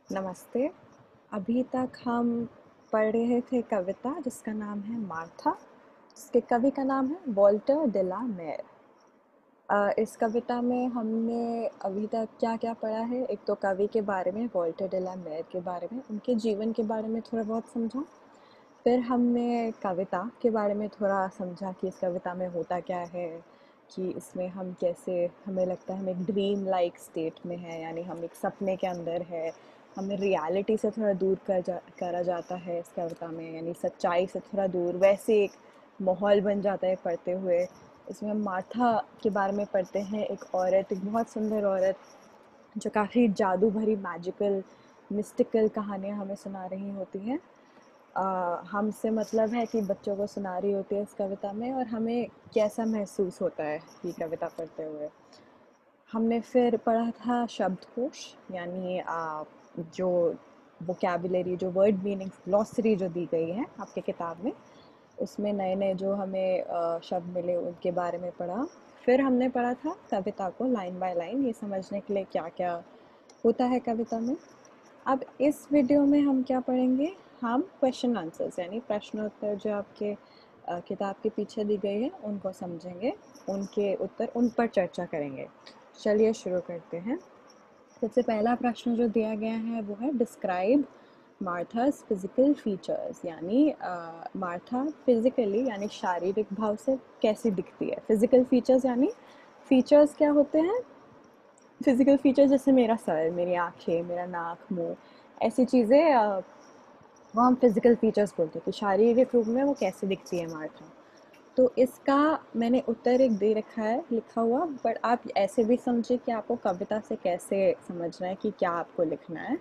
नमस्ते। अभी तक हम पढ़ रहे थे कविता जिसका नाम है मार्था। इसके कवि का नाम है वॉल्टर डे ला मेर। इस कविता में हमने अभी तक क्या-क्या पढ़ा है, एक तो कवि के बारे में, वॉल्टर डे ला मेर के बारे में, उनके जीवन के बारे में थोड़ा बहुत समझा। फिर हमने कविता के बारे में थोड़ा समझा कि इस कविता में होता क्या है, कि इसमें हम कैसे, हमें लगता है हम एक ड्रीम लाइक स्टेट में हैं, यानी हम एक सपने के अंदर है, हमें रियलिटी से थोड़ा दूर करा जाता है इस कविता में, यानी सच्चाई से थोड़ा दूर, वैसे एक माहौल बन जाता है पढ़ते हुए। इसमें हम मार्था के बारे में पढ़ते हैं, एक औरत, एक बहुत सुंदर औरत जो काफ़ी जादू भरी मैजिकल मिस्टिकल कहानियाँ हमें सुना रही होती हैं। हमसे मतलब है कि बच्चों को सुना रही होती है इस कविता में, और हमें कैसा महसूस होता है ये कविता पढ़ते हुए। हमने फिर पढ़ा था शब्दकोश, यानी जो वोकैबुलरी, जो वर्ड मीनिंग्स, ग्लॉसरी जो दी गई है आपके किताब में, उसमें नए नए जो हमें शब्द मिले उनके बारे में पढ़ा। फिर हमने पढ़ा था कविता को लाइन बाय लाइन, ये समझने के लिए क्या क्या होता है कविता में। अब इस वीडियो में हम क्या पढ़ेंगे, हम क्वेश्चन आंसर्स यानी प्रश्नोत्तर जो आपके किताब के पीछे दी गई है उनको समझेंगे, उनके उत्तर, उन पर चर्चा करेंगे। चलिए शुरू करते हैं। सबसे पहला प्रश्न जो दिया गया है वो है डिस्क्राइब मार्था's फिजिकल फीचर्स, यानी मार्था फिजिकली यानी शारीरिक भाव से कैसी दिखती है। फिजिकल फीचर्स यानी फीचर्स क्या होते हैं, फिजिकल फीचर्स जैसे मेरा सर, मेरी आंखें, मेरा नाक, मुंह, ऐसी चीज़ें वो हम फिजिकल फीचर्स बोलते हैं कि शारीरिक रूप में वो कैसे दिखती है मार्था। तो इसका मैंने उत्तर एक दे रखा है लिखा हुआ, बट आप ऐसे भी समझे कि आपको कविता से कैसे समझना है कि क्या आपको लिखना है।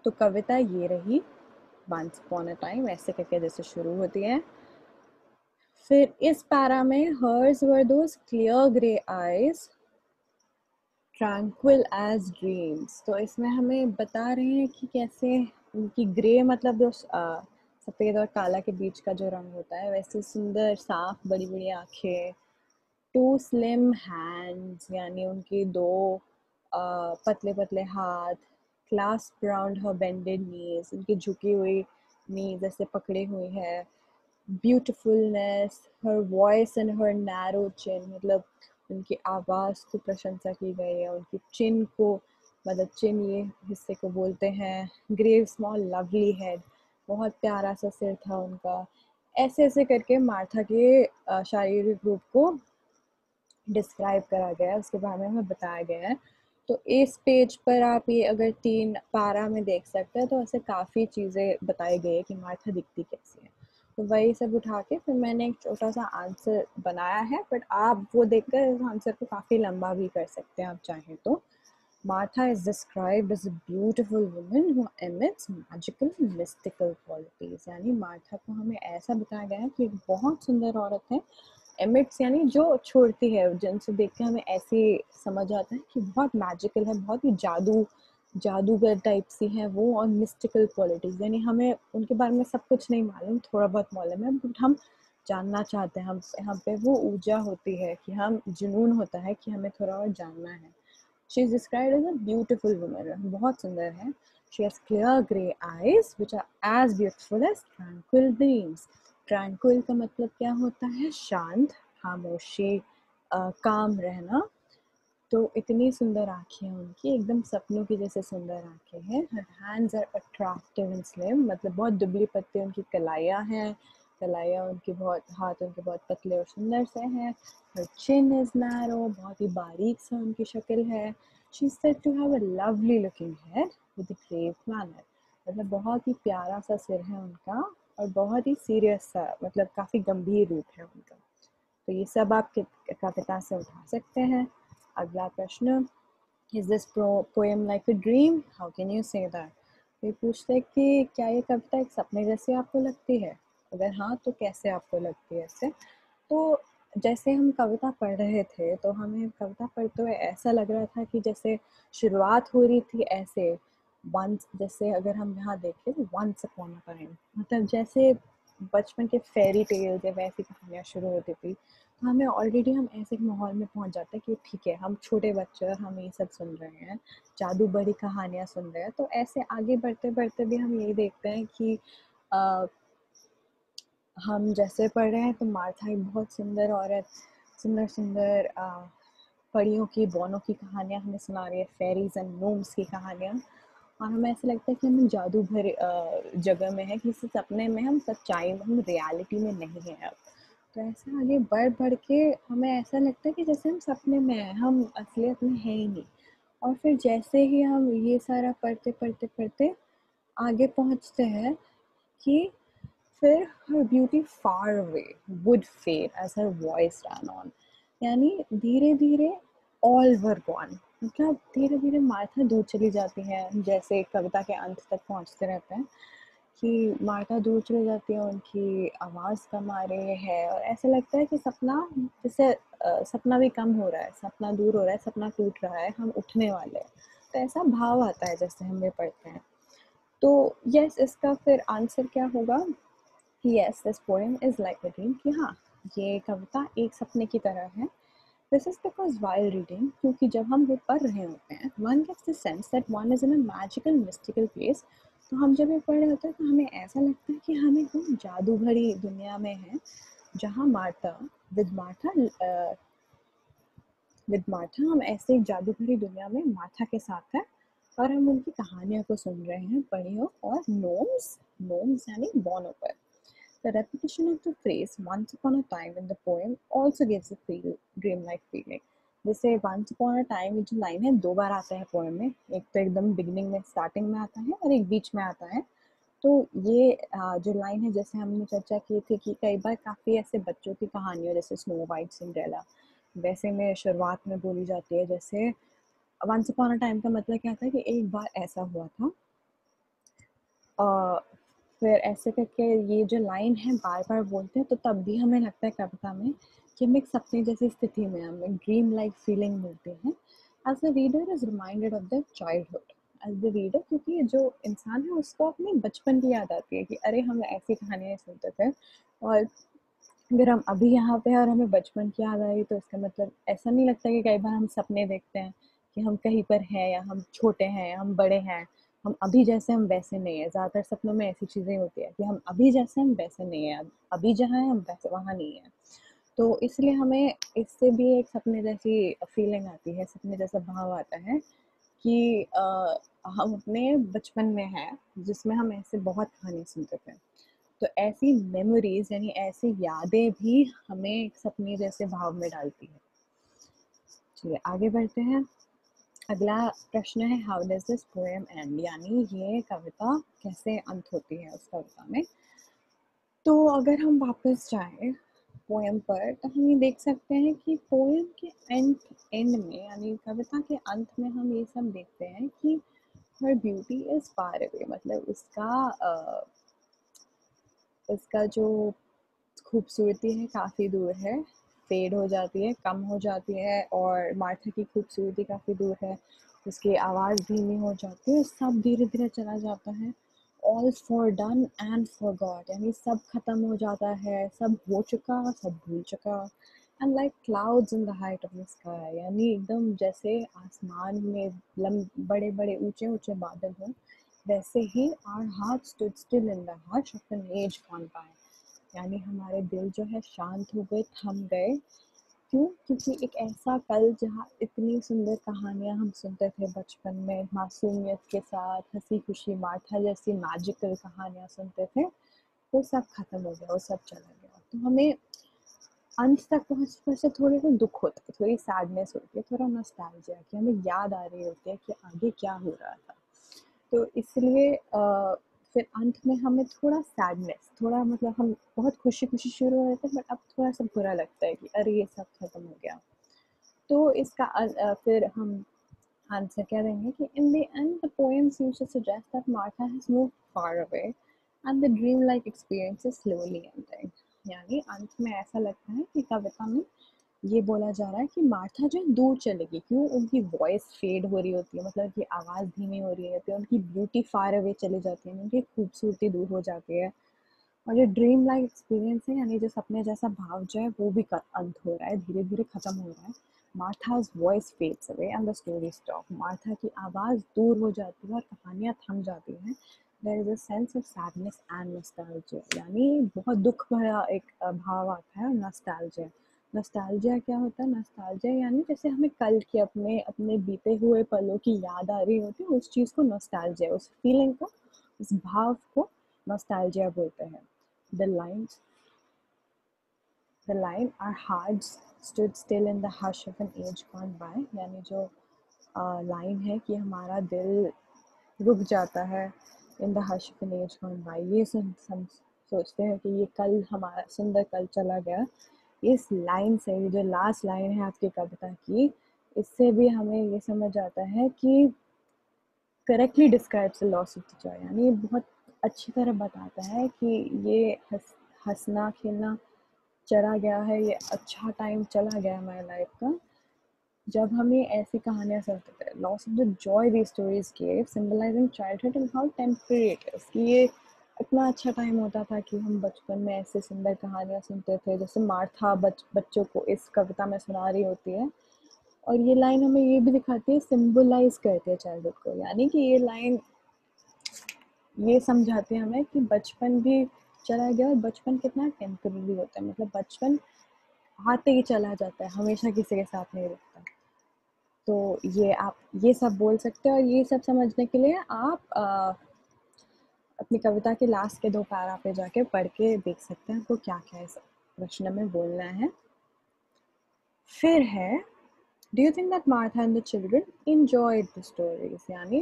तो कविता ये रही, वंस अपॉन अ टाइम ऐसे करके जैसे शुरू होती है। फिर इस पैरा में hers were those clear grey eyes tranquil as dreams. तो इसमें हमें बता रहे हैं कि कैसे उनकी ग्रे मतलब जो सफ़ेद और काला के बीच का जो रंग होता है, वैसे सुंदर साफ बड़ी बड़ी आंखें, टू स्लिम हैंड्स यानी उनकी दो पतले पतले हाथ, clasp round her bended knees, उनकी झुकी हुई नीज ऐसे पकड़ी हुई है, beautifulness, her voice and her narrow chin, मतलब उनकी आवाज़ को प्रशंसा की गई है, उनकी चिन को, मतलब चिन ये हिस्से को बोलते हैं, ग्रेव स्मॉल लवली हेड, बहुत प्यारा सा सिर था उनका। ऐसे ऐसे करके मार्था के शारीरिक रूप को डिस्क्राइब करा गया है, उसके बारे में हमें बताया गया है। तो इस पेज पर आप ये अगर 3 पैरा में देख सकते हैं तो ऐसे काफ़ी चीज़ें बताई गई है कि मार्था दिखती कैसी है। तो वही सब उठा के फिर मैंने एक छोटा सा आंसर बनाया है, बट आप वो देखकर इस आंसर को काफ़ी लंबा भी कर सकते हैं आप चाहें तो। Martha is described as a beautiful woman who emits magical mystical qualities, यानी मार्था को हमें ऐसा बताया गया है कि एक बहुत सुंदर औरत है। एमिट्स यानी जो छोड़ती है, जिनसे देख के हमें ऐसे समझ आता है कि बहुत मैजिकल है, बहुत ही जादूगर टाइप सी है वो, और मिस्टिकल क्वालिटीज यानी हमें उनके बारे में सब कुछ नहीं मालूम, थोड़ा बहुत मालूम है, बट हम जानना चाहते हैं, हम पे वो ऊर्जा होती है कि हम, जुनून होता है कि हमें थोड़ा और जानना है। She is described as a beautiful woman, बहुत सुंदर है। She has clear grey eyes which are as beautiful as tranquil dreams. Tranquil का मतलब क्या होता है, शांत, खामोशी, काम रहना। तो इतनी सुंदर आँखें हैं उनकी, एकदम सपनों की जैसे सुंदर आँखें हैं। Her hands are attractive and slim, मतलब बहुत दुबली पतली उनकी कलाइयाँ हैं, कलाइयाँ उनकी बहुत, हाथ उनके बहुत पतले और सुंदर से हैं। Her chin is narrow, बहुत ही बारीक सा उनकी शक्ल है। She is said to have a lovely looking head with a grave manner, मतलब बहुत ही प्यारा सा सिर है उनका और बहुत ही सीरियस सा, मतलब काफ़ी गंभीर रूप है उनका। तो ये सब आप कविता से उठा सकते हैं। अगला प्रश्न, is this poem like a dream, how can you say that. ये पूछते हैं कि क्या ये कविता एक सपने जैसी आपको लगती है, अगर हाँ तो कैसे आपको लगती है इससे। तो जैसे हम कविता पढ़ रहे थे तो हमें कविता पढ़ते हुए ऐसा लग रहा था कि जैसे शुरुआत हो रही थी ऐसे, वंस, जैसे अगर हम यहाँ देखें तो वंस अपॉन अ टाइम, मतलब जैसे बचपन के फेरी टेल्स या वैसी कहानियाँ शुरू होती थी, तो हमें ऑलरेडी हम ऐसे एक माहौल में पहुँच जाते हैं कि ठीक है, हम छोटे बच्चे और हम ये सब सुन रहे हैं, जादू भरी कहानियाँ सुन रहे हैं। तो ऐसे आगे बढ़ते-बढ़ते भी हम यही देखते हैं कि अ, हम जैसे पढ़ रहे हैं तो मार्था एक बहुत सुंदर औरत, सुंदर-सुंदर परियों की, बौनों की कहानियाँ हमें सुना रही है, फेरीज़ एंड ग्नोम्स की कहानियाँ। और हमें ऐसा लगता है कि हम जादू भरे जगह में हैं, किसी सपने में, हम सच्चाई में, हम रियलिटी में नहीं हैं अब। तो ऐसे आगे बढ़ के हमें ऐसा लगता है कि जैसे हम सपने में हैं, हम असलियत में हैं ही नहीं। और फिर जैसे ही हम ये सारा पढ़ते आगे पहुँचते हैं कि फिर her beauty far away would fade as her voice ran on। यानी धीरे-धीरे all were gone, मतलब धीरे-धीरे मार्था दूर चली जाती है। जैसे कविता के अंत तक पहुँचते रहते हैं कि मार्था दूर चली जाती है, उनकी आवाज़ कम आ रही है और ऐसा लगता है कि सपना जैसे सपना भी कम हो रहा है, सपना दूर हो रहा है, सपना टूट रहा है, हम उठने वाले हैं। तो ऐसा भाव आता है जैसे हम ये पढ़ते हैं। तो यस, इसका फिर आंसर क्या होगा? Yes, this poem is like a dream, कि हाँ, ये कविता एक सपने की तरह है। This is because while reading, क्योंकि जब हम वो पढ़ रहे होते हैं, one gets the sense that one is in a magical mystical place. तो हम जब ये पढ़ रहे होते हैं तो हमें ऐसा लगता है कि हम एकदम जादू भरी दुनिया में हैं, जहाँ विद मार्था हम ऐसे एक जादू भरी दुनिया में मार्था के साथ हैं और हम उनकी कहानियों को सुन रहे हैं, परियों और नोम्स यानी बौनों पर। The repetition of the phrase once upon a time in the poem also gives a dreamlike feeling। जैसे once upon a time ये जो लाइन है 2 बार आता है पोएम में, एक तो एकदम बिगिनिंग में स्टार्टिंग में आता है और एक बीच में आता है। तो ये जो लाइन है, जैसे हमने चर्चा की थी कि कई बार काफ़ी ऐसे बच्चों की कहानियों जैसे स्नो वाइट, सिंड्रेला वैसे में शुरुआत में बोली जाती है। जैसे वंस अपॉन अ टाइम का मतलब क्या था कि एक बार ऐसा हुआ था। अ, फिर ऐसे करके ये जो लाइन है बार-बार बोलते हैं, तो तब भी हमें लगता है कविता में कि हम एक सपने जैसी स्थिति में हैं, हमें ड्रीम लाइक फीलिंग मिलती है। As the reader is reminded of the childhood. As the reader, क्योंकि जो इंसान है उसको अपने बचपन की याद आती है कि अरे हम ऐसी कहानियाँ सुनते थे। और अगर हम अभी यहाँ पे हैं और हमें बचपन की याद आई, तो इसका मतलब ऐसा नहीं लगता कि कई बार हम सपने देखते हैं कि हम कहीं पर हैं या हम छोटे हैं या हम बड़े हैं, हम अभी जैसे हम वैसे नहीं हैं। ज़्यादातर सपनों में ऐसी चीज़ें होती हैं कि हम अभी जैसे हम वैसे नहीं हैं, अभी जहाँ हैं हम वैसे वहाँ नहीं हैं। तो इसलिए हमें इससे भी एक सपने जैसी फीलिंग आती है, सपने जैसा भाव आता है कि हम अपने बचपन में हैं, जिसमें हम ऐसे बहुत कहानी सुनते थे। तो ऐसी मेमोरीज़ यानी ऐसी यादें भी हमें एक सपने जैसे भाव में डालती है। चलिए आगे बढ़ते हैं। अगला प्रश्न है, how does this poem and, यानी ये कविता कैसे अंत होती है उस कविता में। तो अगर हम वापस जाएँ पोएम पर, तो हम ये देख सकते हैं कि पोएम के एंड में यानी कविता के अंत में हम ये सब देखते हैं कि हर ब्यूटी इज़ फार अवे, मतलब उसका जो खूबसूरती है काफ़ी दूर है, फेड हो जाती है, कम हो जाती है और मार्था की खूबसूरती काफ़ी दूर है, उसकी आवाज़ धीमी हो जाती है, सब धीरे-धीरे चला जाता है। All for done and forgot, यानी सब खत्म हो जाता है, सब हो चुका, सब भूल चुका। And like clouds in the height of the sky, यानी एकदम जैसे आसमान में बड़े-बड़े ऊँचे-ऊँचे बादल हों, वैसे ही our heart stood still in the hush of an age gone by, यानी हमारे दिल जो है शांत हो गए, थम गए। क्यों? क्योंकि एक ऐसा कल जहाँ इतनी सुंदर कहानियाँ हम सुनते थे बचपन में, मासूमियत के साथ, हँसी-खुशी, मार्था जैसी मैजिकल कहानियाँ सुनते थे, वो सब खत्म हो गया, वो सब चला गया। तो हमें अंत तक पहुँचने से थोड़ा-सा दुःख होता है, थोड़ी सैडनेस होती है, थोड़ा नॉस्टैल्जिया कि हमें याद आ रही होती है कि आगे क्या हो रहा था। तो इसलिए फिर अंत में हमें थोड़ा सैडनेस, थोड़ा मतलब हम बहुत खुशी-खुशी शुरू हो रहे थे, बट अब थोड़ा-सा बुरा लगता है कि अरे! ये सब खत्म हो गया। तो इसका फिर हम आंसर क्या देंगे कि in the end the poem seems to suggest that Martha has moved far away and the dream like experience is slowly ending. यानी अंत में ऐसा लगता है कि कविता में ये बोला जा रहा है कि मार्था जो है दूर चलेगी, क्यों? उनकी वॉइस फेड हो रही होती है, मतलब उनकी आवाज़ धीमी हो रही होती है, उनकी ब्यूटी फार अवे चली जाती है, उनकी खूबसूरती दूर हो जाती है। और जो ड्रीम लाइक एक्सपीरियंस है, यानी जो सपने जैसा भाव जो है वो भी अंत हो रहा है, धीरे धीरे खत्म हो रहा है। Martha's voice fades away and the story stop. Martha की आवाज़ दूर हो जाती है और कहानियाँ थम जाती हैं। There is a sense of sadness and nostalgia, यानी बहुत दुख भरा एक भाव आता है। नॉस्टैल्जिया, नॉस्टैल्जिया क्या होता है? नॉस्टैल्जिया यानी जैसे हमें कल के अपने अपने बीते हुए पलों की याद आ रही होती है, उस चीज़ को नॉस्टैल्जिया, उस फीलिंग को, उस भाव को नॉस्टैल्जिया बोलते हैं। The lines, the line, our hearts stood still in the hush of an age gone by, यानी जो लाइन है कि हमारा दिल रुक जाता है in the hush of an age gone by, ये हम सोचते हैं कि ये कल, हमारा सुंदर कल चला गया। इस लाइन से, ये जो लास्ट लाइन है आपकी कविता की, इससे भी हमें ये समझ आता है कि correctly describes the loss of the Joy, यानी बहुत अच्छी तरह बताता है कि ये हंसना खेलना चला गया है, ये अच्छा टाइम चला गया हमारी लाइफ का, जब हमें ऐसी कहानियाँ सुनते थे। Loss of the Joy these stories gave symbolising childhood and how temporary it is, कि ये इतना अच्छा टाइम होता था कि हम बचपन में ऐसे सुंदर कहानियाँ सुनते थे, जैसे मार्था बच्चों को इस कविता में सुना रही होती है। और ये लाइन हमें ये भी दिखाती है, सिंबलाइज करती है चाइल्डहुड को, यानी कि ये लाइन ये समझाते हैं हमें कि बचपन भी चला गया और बचपन कितना टेम्परेरी होता है, मतलब बचपन आते ही चला जाता है, हमेशा किसी के साथ नहीं रुकता। तो ये आप ये सब बोल सकते हैं, और ये सब समझने के लिए आप अपनी कविता के लास्ट के 2 पैरा पे जाके पढ़ के देख सकते हैं आपको क्या क्या इस प्रश्न में बोलना है। फिर है, do you think that Martha and the children enjoyed the stories, यानी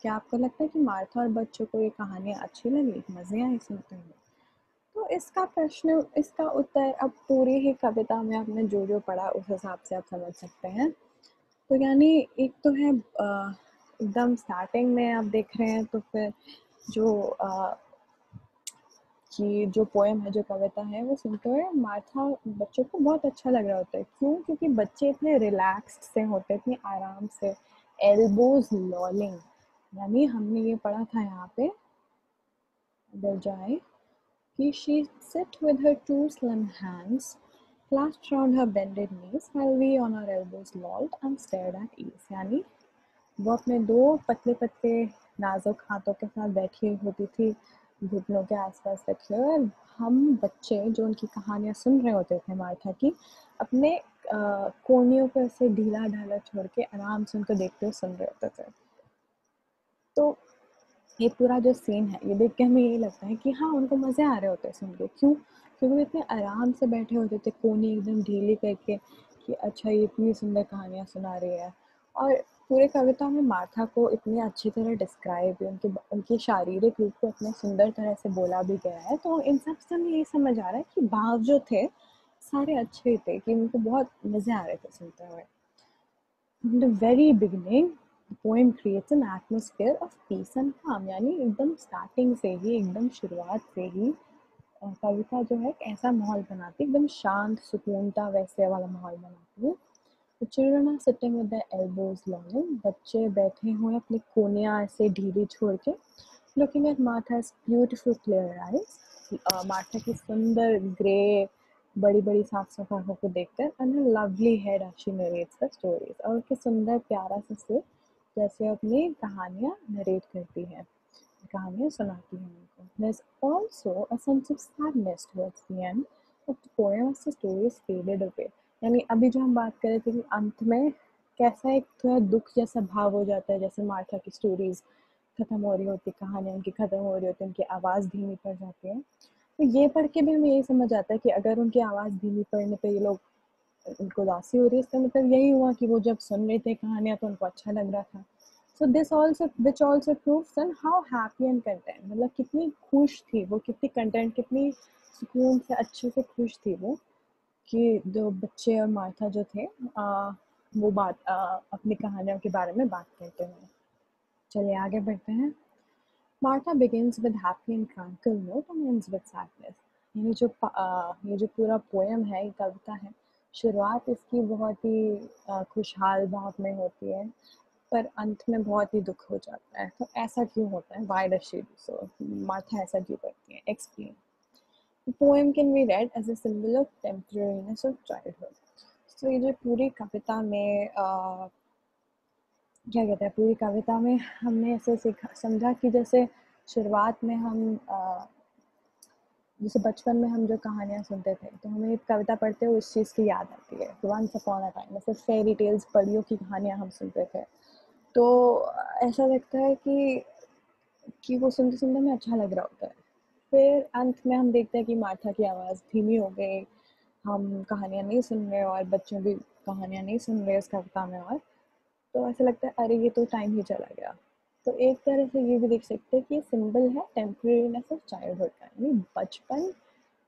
क्या आपको लगता है कि मार्था और बच्चों को ये कहानियाँ अच्छी लगी, मज़े आए सुनते हुए? तो इसका प्रश्न, इसका उत्तर अब पूरी ही कविता में आपने जो जो पढ़ा उस हिसाब से आप समझ सकते हैं। तो यानी एक तो है एकदम स्टार्टिंग में आप देख रहे हैं, तो फिर जो कि जो पोएम है, जो कविता है, वो सुनते हुए मार्था बच्चों को बहुत अच्छा लग रहा होता है। क्यों? क्योंकि बच्चे इतने रिलैक्स्ड से होते हैं, इतने आराम से, एल्बोज लॉलिंग, यानी हमने ये पढ़ा था यहाँ पे, अगर जाए कि she sat with her 2 slim hands clasped round her bended knees while we on our elbows lolled and stared at ease, यानी वो अपने 2 पतले पतले नाजुक हाथों के साथ बैठी होती थी, घुटनों के आसपास रखे हुए, और हम बच्चे जो उनकी कहानियाँ सुन रहे होते थे मार्था की, अपने कोहनियों को ऐसे ढीला ढाला छोड़ के आराम से उनको देखते हुए सुन रहे होते थे। तो ये पूरा जो सीन है, ये देख के हमें यही लगता है कि हाँ, उनको मज़े आ रहे होते हैं सुन के। क्यों? क्योंकि वो इतने आराम से बैठे होते थे, कोहनी एकदम ढीली करके, कि अच्छा ये इतनी सुंदर कहानियाँ सुना रही है। और पूरे कविता में मार्था को इतनी अच्छी तरह डिस्क्राइब, उनके उनके शारीरिक रूप को इतने सुंदर तरह से बोला भी गया है। तो इन सब से हमें यही समझ आ रहा है कि भाव जो थे सारे अच्छे थे, कि उनको बहुत मज़े आ रहे थे सुनते हुए। In the very beginning, the poem creates an atmosphere of peace and calm, यानी एकदम स्टार्टिंग से ही, एकदम शुरुआत से ही कविता जो है एक ऐसा माहौल बनाती है, एकदम शांत सुकूनता वैसे वाला माहौल बनाती है। The children are sitting with their elbows lolling, बच्चे बैठे हुए अपनी कोनियाँ ऐसे ढीली छोड़ के, looking at Martha's beautiful clear eyes, Martha की सुंदर ग्रे बड़ी बड़ी साफ साफ आंखों को देखकर, and her lovely head as she narrates the stories, और उसके सुंदर प्यारा सा सिर जैसे अपनी कहानियाँ नरेट करती है, कहानियाँ सुनाती है उनको। There's also a sense of sadness towards the end of the poem as the stories faded away, यानी अभी जो हम बात कर रहे थे कि अंत में कैसा एक थोड़ा दुख जैसा भाव हो जाता है, जैसे मार्था की स्टोरीज खत्म हो रही होती, कहानियाँ उनकी खत्म हो रही होती, उनकी आवाज़ धीमी पड़ जाती है। तो ये पढ़ के भी हमें यही समझ आता है कि अगर उनकी आवाज़ धीमी पड़ने पे ये लोग, उनको उदासी हो रही है, इसका मतलब यही हुआ कि वो जब सुन रहे थे कहानियाँ तो उनको अच्छा लग रहा था। So this also which also proves than how happy and content, मतलब कितनी खुश थी वो, कितनी कंटेंट, कितनी सुकून से अच्छे से खुश थी वो, कि जो बच्चे और मार्था जो थे वो अपनी कहानियों के बारे में बात करते हैं। चलिए आगे बढ़ते हैं। Martha begins with happy and tranquil note and ends with sadness. ये जो पूरा पोएम है, ये कविता है, शुरुआत इसकी बहुत ही खुशहाल भाव में होती है, पर अंत में बहुत ही दुख हो जाता है। तो ऐसा क्यों होता है? Why does she do so? Martha ऐसा क्यों करती है? Explain. Poem can be read as a symbol of temporariness of childhood. तो ये जो पूरी कविता में क्या कहते हैं, पूरी कविता में हमने ऐसे सीखा समझा कि जैसे शुरुआत में हम जैसे बचपन में हम जो कहानियाँ सुनते थे तो हमें कविता पढ़ते हुए उस चीज़ की याद आती है, वंस अपॉन अ टाइम, जैसे फेरी टेल्स, परियों की कहानियाँ हम सुनते थे। तो ऐसा लगता है कि वो सुनते-सुनते हमें अच्छा लग रहा होता है। फिर अंत में हम देखते हैं कि मार्था की आवाज़ धीमी हो गई, हम कहानियाँ नहीं सुन रहे और बच्चों की कहानियाँ नहीं सुन रहे उस कविता में, और तो ऐसा लगता है अरे ये तो टाइम ही चला गया। तो एक तरह से ये भी देख सकते हैं कि ये सिंबल है टेम्परेरीनेस ऑफ चाइल्डहुड का, यानी बचपन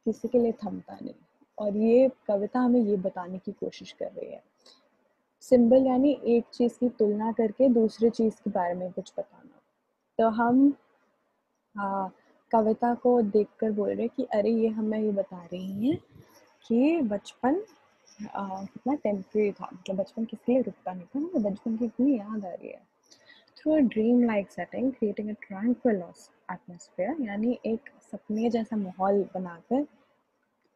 किसी के लिए थमता नहीं। और ये कविता हमें ये बताने की कोशिश कर रही है। सिंबल यानी एक चीज़ की तुलना करके दूसरी चीज़ के बारे में कुछ बताना। तो हम कविता को देखकर बोल रहे कि अरे ये हमें ये बता रही हैं कि बचपन कितना टेम्परेरी था, मतलब बचपन किसके लिए रुकता नहीं था, हमें बचपन की इतनी याद आ रही है। Through a dream like setting creating a tranquil atmosphere, यानी एक सपने जैसा माहौल बनाकर,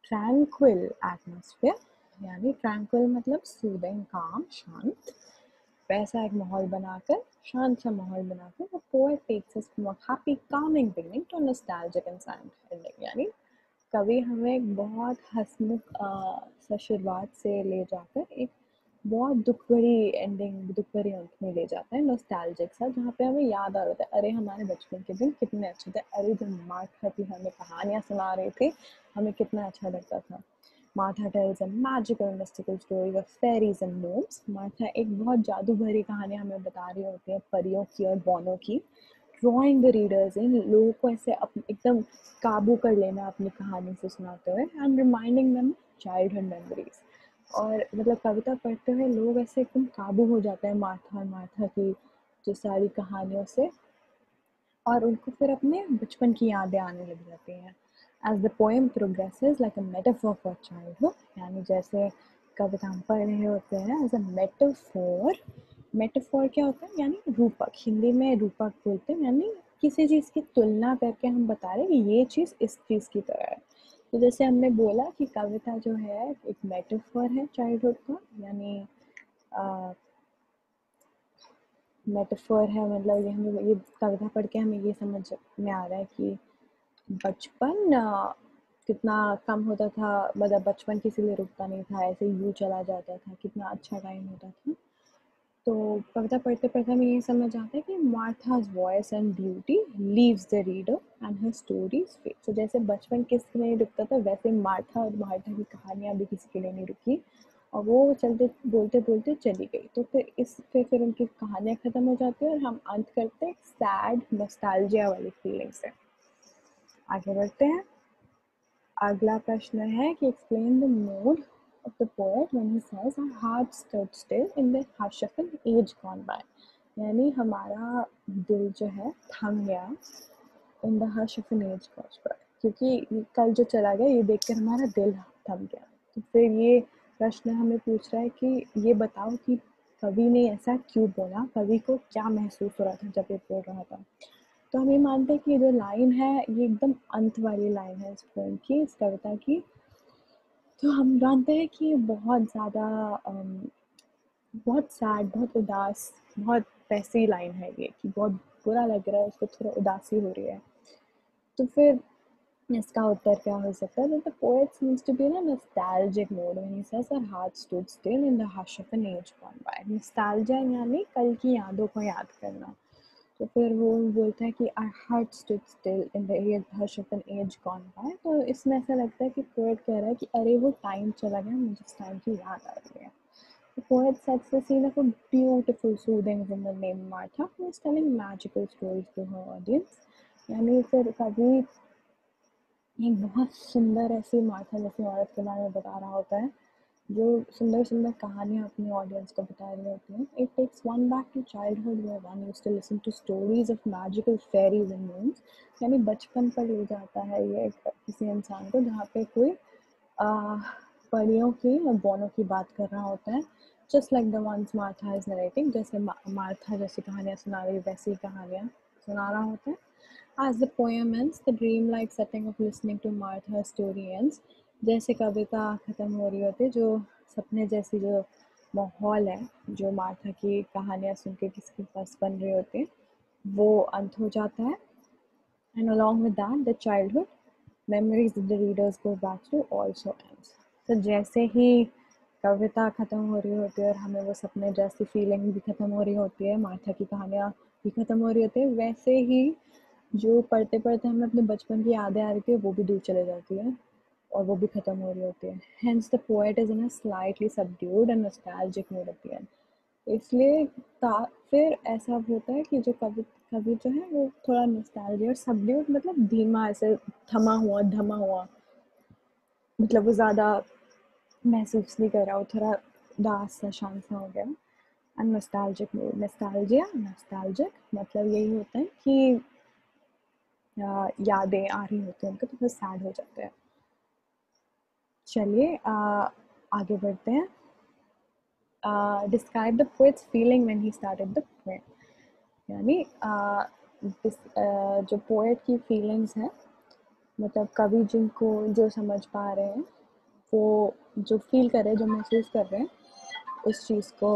ट्रैंक्विल एटमॉस्फेयर यानी ट्रैंक्विल मतलब सूदिंग, काम, शांत, वैसा एक माहौल बनाकर, शांत सा माहौल बनाकर, the poet takes us from a happy calming beginning to a nostalgic and sad ending, यानी कवि हमें एक बहुत हंसमुख सा शुरुआत से ले जाकर एक बहुत दुख भरी एंडिंग, दुख भरी अंत में ले जाता है, नॉस्टैल्जिक सा, जहाँ पे हमें याद आ रहा था अरे हमारे बचपन के दिन कितने अच्छे थे, अरे जो मार्था थी हमें कहानियाँ सुना रही थी, हमें कितना अच्छा लगता था। Martha tells a magical mystical stories of fairies and gnomes. Martha एक बहुत जादू भरी कहानी हमें बता रही होती है परियों की और बौनों की, ड्रॉइंग द रीडर्स इन, लोगों को ऐसे एकदम काबू कर लेना अपनी कहानी से सुनाते हुए, and reminding them childhood memories. और मतलब कविता पढ़ते हुए लोग ऐसे एकदम काबू हो जाते हैं मार्था और मार्था की जो सारी कहानियों से, और उनको फिर अपने बचपन की यादें आने लग जाती हैं। As the poem progresses like a metaphor for childhood, यानी जैसे कविता हम पढ़ रहे होते हैं एज अ मेटाफॉर। मेटाफॉर क्या होता है, यानी रूपक, हिंदी में रूपक बोलते हैं, यानी किसी चीज़ की तुलना करके हम बता रहे हैं कि ये चीज़ इस चीज़ की तरह है। तो जैसे हमने बोला कि कविता जो है एक मेटाफॉर है चाइल्डहुड का, यानी मेटाफॉर है, मतलब ये हमें ये कविता पढ़ के हमें ये समझ में आ रहा है कि बचपन कितना कम होता था, मतलब बचपन किसी लिए रुकता नहीं था, ऐसे यूँ चला जाता था, कितना अच्छा टाइम होता था। तो कविता पढ़ते पढ़ते हमें ये समझ आता है कि Martha's voice and beauty leaves the reader and her stories fade. तो जैसे बचपन किसी लिए नहीं रुकता था, वैसे मार्था और मार्था की कहानियाँ भी किसी के लिए नहीं रुकी, और वो चलते बोलते बोलते चली गई। तो फिर उनकी कहानियाँ ख़त्म हो जाती है और हम अंत करते हैं सैड नॉस्टैल्जिया वाली फीलिंग से। आगे बढ़ते हैं। अगला प्रश्न है कि explain the mood of the poet when he says our heart stood still in the hush of an age gone by, यानी हमारा दिल जो है थम गया in the hush of an age gone by, क्योंकि कल जो चला गया ये देखकर हमारा दिल थम गया। तो फिर ये प्रश्न हमें पूछ रहा है कि ये बताओ कि कवि ने ऐसा क्यों बोला, कवि को क्या महसूस हो रहा था जब ये बोल रहा था। तो हम ये मानते हैं कि ये जो लाइन है ये एकदम अंत वाली लाइन है इस पोएम की, इस कविता की। तो हम जानते हैं कि बहुत ज़्यादा बहुत सैड, बहुत उदास, बहुत वैसी लाइन है ये कि बहुत बुरा लग रहा है, उसको थोड़ा उदासी हो रही है। तो फिर इसका उत्तर क्या हो सकता है? The poet seems to be in a nostalgic mood when he says our heart stood still in the hush of an age gone by. Nostalgia यानी कल की यादों को याद करना। तो फिर वो बोलता है कि our heart stood still in the hush of an age gone by। तो इसमें ऐसा लगता है कि पोएट कह रहा है कि अरे वो टाइम चला गया, मुझे उस टाइम की याद आ रही है। The poet sets the scene of a beautiful, soothing woman named Martha who is telling magical stories to her audience। यानी फिर कभी एक बहुत सुंदर ऐसी मार्था जैसी औरत के बारे में बता रहा होता है जो सुंदर सुंदर कहानियाँ अपनी ऑडियंस को बता रही होती हैं। It takes one back to childhood where one used to listen to stories of magical fairies and moons, यानी बचपन पर ले जाता है ये किसी इंसान को जहाँ पे कोई परियों की और बौनों की बात कर रहा होता है। Just like the ones Martha is narrating, जैसे मार्था जैसी कहानियाँ सुना रही वैसी कहानियाँ सुना रहा होता है। As the poem ends, the dreamlike setting of listening to Martha's story ends. जैसे कविता ख़त्म हो रही होती है, जो सपने जैसी जो माहौल है, जो मार्था की कहानियाँ सुन के किसके पास बन रही होती है, वो अंत हो जाता है. And along with that, the childhood memories that the readers go back to also ends. तो जैसे ही कविता ख़त्म हो रही होती है और हमें वो सपने जैसी फीलिंग भी ख़त्म हो रही होती है, मार्था की कहानियाँ भी ख़त्म हो रही होती है, वैसे ही जो पढ़ते पढ़ते हमें अपने बचपन की यादें आ रही थी वो भी दूर चले जाती है और वो भी ख़त्म हो रही होती है. Hence the poet is in a slightly subdued and nostalgic mood at the end. इसलिए फिर ऐसा होता है कि जो कवि कवि जो है वो थोड़ा नॉस्टैल्जिया और सबड्यूड मतलब धीमा, ऐसे धमा हुआ, मतलब वो ज़्यादा महसूस नहीं कर रहा, वो थोड़ा दास सा, शांत सा हो गया. And nostalgic mood, nostalgia, nostalgic मतलब यही होता है कि यादें आ रही होती हैं उनको तो फिर सैड हो जाते हैं. चलिए आगे बढ़ते हैं. Describe the poet's feeling when he started the poem. यानी जो पोएट की फीलिंग्स हैं, मतलब कवि जिनको जो समझ पा रहे हैं, वो जो फील कर रहे हैं, जो महसूस कर रहे हैं, उस चीज़ को